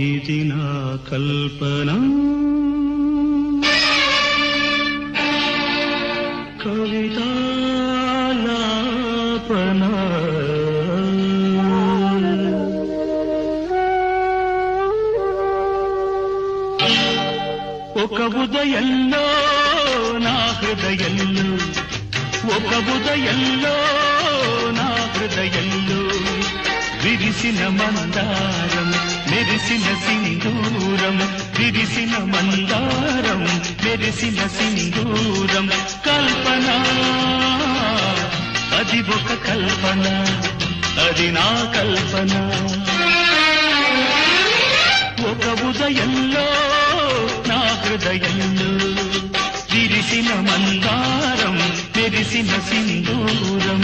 ఇది నా కల్పన కవితాలాపన ఒక ఉదయంలో నా హృదయంలో ఒక ఉదయంలో నా హృదయంలో విరిసిన మందారం మెరిసిన సింధూరం విరిసిన మందారం మెరిసిన సింధూరం కల్పన అది ఒక కల్పన అది నా కల్పన ఒక ఉదయంలో నా హృదయంలో విరిసిన మందారం మెరిసిన సింధూరం